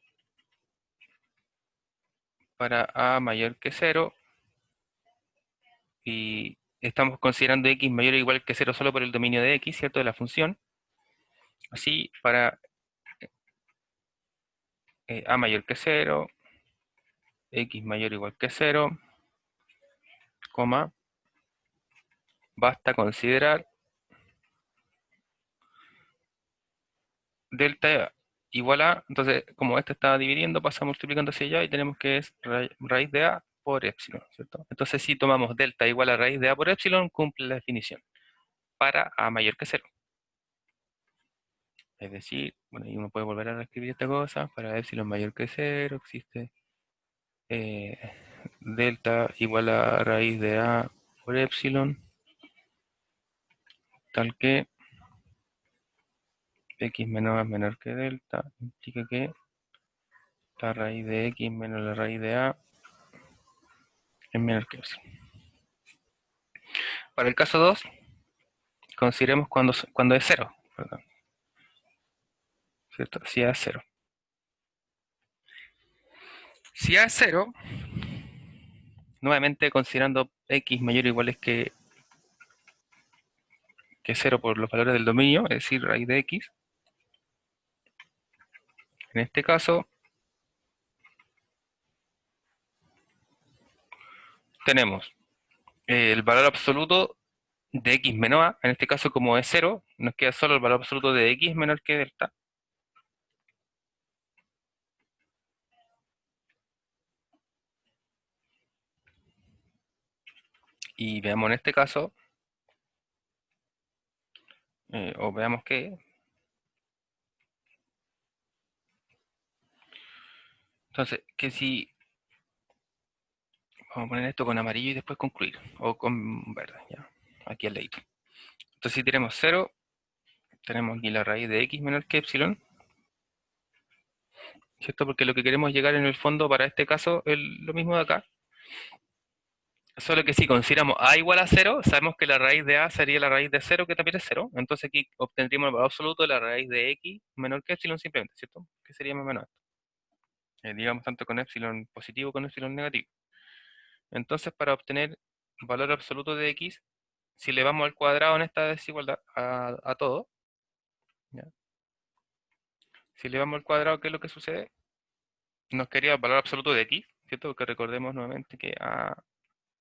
para a mayor que cero, y estamos considerando x mayor o igual que cero solo por el dominio de x, ¿cierto? De la función. Así para a mayor que cero, x mayor o igual que cero, coma, basta considerar delta igual a, entonces como esto está dividiendo, pasa multiplicando hacia allá y tenemos que es raíz de a por epsilon, ¿cierto? Entonces si tomamos delta igual a raíz de a por epsilon, cumple la definición para a mayor que cero. Es decir, bueno, y uno puede volver a reescribir esta cosa, para epsilon mayor que cero existe eh, delta igual a raíz de a por epsilon, tal que x menos a menor que delta, implica que la raíz de x menos la raíz de a es menor que epsilon. Para el caso 2, consideremos cuando es cero, perdón, ¿cierto? Si a es cero. Si a es cero, nuevamente considerando x mayor o igual que cero por los valores del dominio, es decir, raíz de x, en este caso tenemos el valor absoluto de x menos a, en este caso como es cero, nos queda solo el valor absoluto de x menor que delta. Y veamos en este caso, o veamos que, entonces, que si, vamos a poner esto con amarillo y después concluir, o con verde, ya, aquí al ladito. Entonces si tenemos cero, tenemos aquí la raíz de x menor que epsilon, ¿cierto? Porque lo que queremos llegar en el fondo para este caso es lo mismo de acá, solo que si consideramos a igual a cero, sabemos que la raíz de a sería la raíz de cero, que también es cero, entonces aquí obtendríamos el valor absoluto de la raíz de x menor que epsilon simplemente, ¿cierto? Que sería más o menos esto. Digamos tanto con epsilon positivo como con epsilon negativo. Entonces para obtener valor absoluto de x, si le vamos al cuadrado en esta desigualdad a todo, ¿ya? Si le vamos al cuadrado, ¿qué es lo que sucede? Nos quería el valor absoluto de x, ¿cierto? Porque recordemos nuevamente que a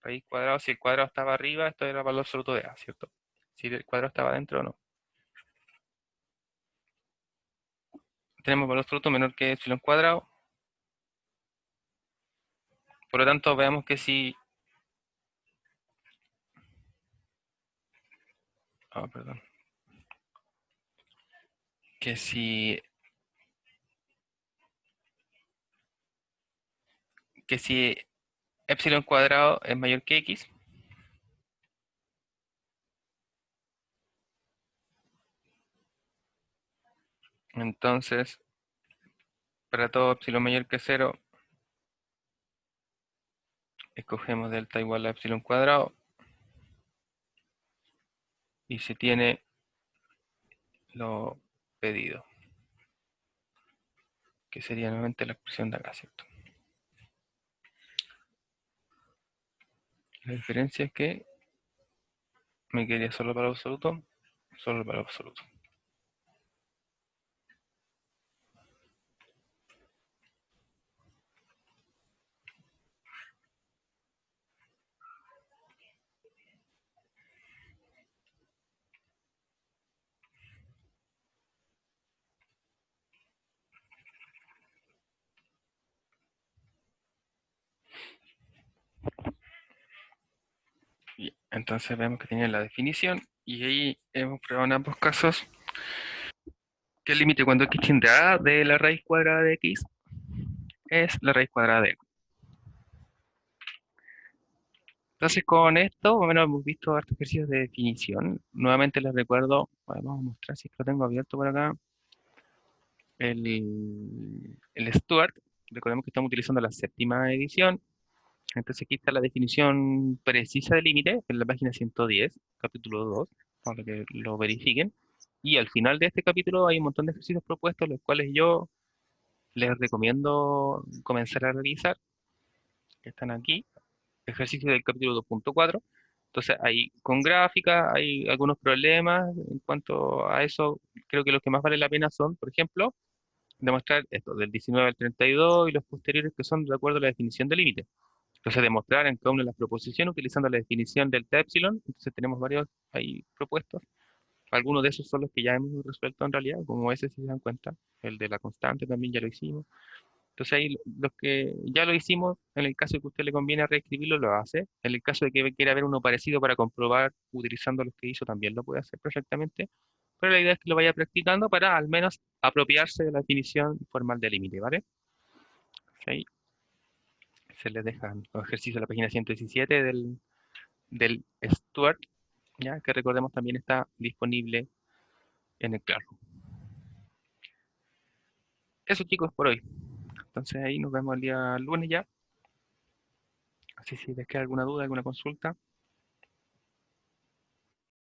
raíz cuadrado, si el cuadrado estaba arriba, esto era el valor absoluto de a, ¿cierto? Si el cuadrado estaba dentro o no. Tenemos valor absoluto menor que epsilon cuadrado. Por lo tanto, veamos que si... perdón. Que si epsilon cuadrado es mayor que x. Entonces, para todo epsilon mayor que cero, escogemos delta igual a epsilon cuadrado y se tiene lo pedido, que sería nuevamente la expresión de acá, ¿cierto? La diferencia es que me quedaría solo para absoluto, solo para absoluto. Y entonces vemos que tiene la definición y ahí hemos probado en ambos casos que el límite cuando x tiende a de la raíz cuadrada de x es la raíz cuadrada de x. Entonces con esto, más o menos hemos visto hartos ejercicios de definición. Nuevamente les recuerdo, vamos a mostrar si es que lo tengo abierto por acá, el Stuart. Recordemos que estamos utilizando la séptima edición. Entonces aquí está la definición precisa de límite, en la página 110, capítulo 2, para que lo verifiquen. Y al final de este capítulo hay un montón de ejercicios propuestos, los cuales yo les recomiendo comenzar a realizar, que están aquí, ejercicios del capítulo 2.4. Entonces, ahí con gráfica hay algunos problemas en cuanto a eso. Creo que los que más vale la pena son, por ejemplo, demostrar esto del 19 al 32 y los posteriores que son de acuerdo a la definición de límite. Entonces, demostrar en cada una de las proposiciones utilizando la definición del epsilon. Entonces, tenemos varios ahí propuestos. Algunos de esos son los que ya hemos resuelto en realidad, como ese si se dan cuenta. El de la constante también ya lo hicimos. Entonces ahí los que ya lo hicimos, en el caso de que a usted le conviene reescribirlo, lo hace. En el caso de que quiera ver uno parecido para comprobar utilizando los que hizo, también lo puede hacer perfectamente. Pero la idea es que lo vaya practicando para al menos apropiarse de la definición formal de límite, ¿vale? Ahí se les dejan los ejercicios de la página 117 del Stuart, ya que recordemos también está disponible en el Classroom. Eso chicos por hoy. Entonces ahí nos vemos el día lunes ya. Así si les queda alguna duda, alguna consulta,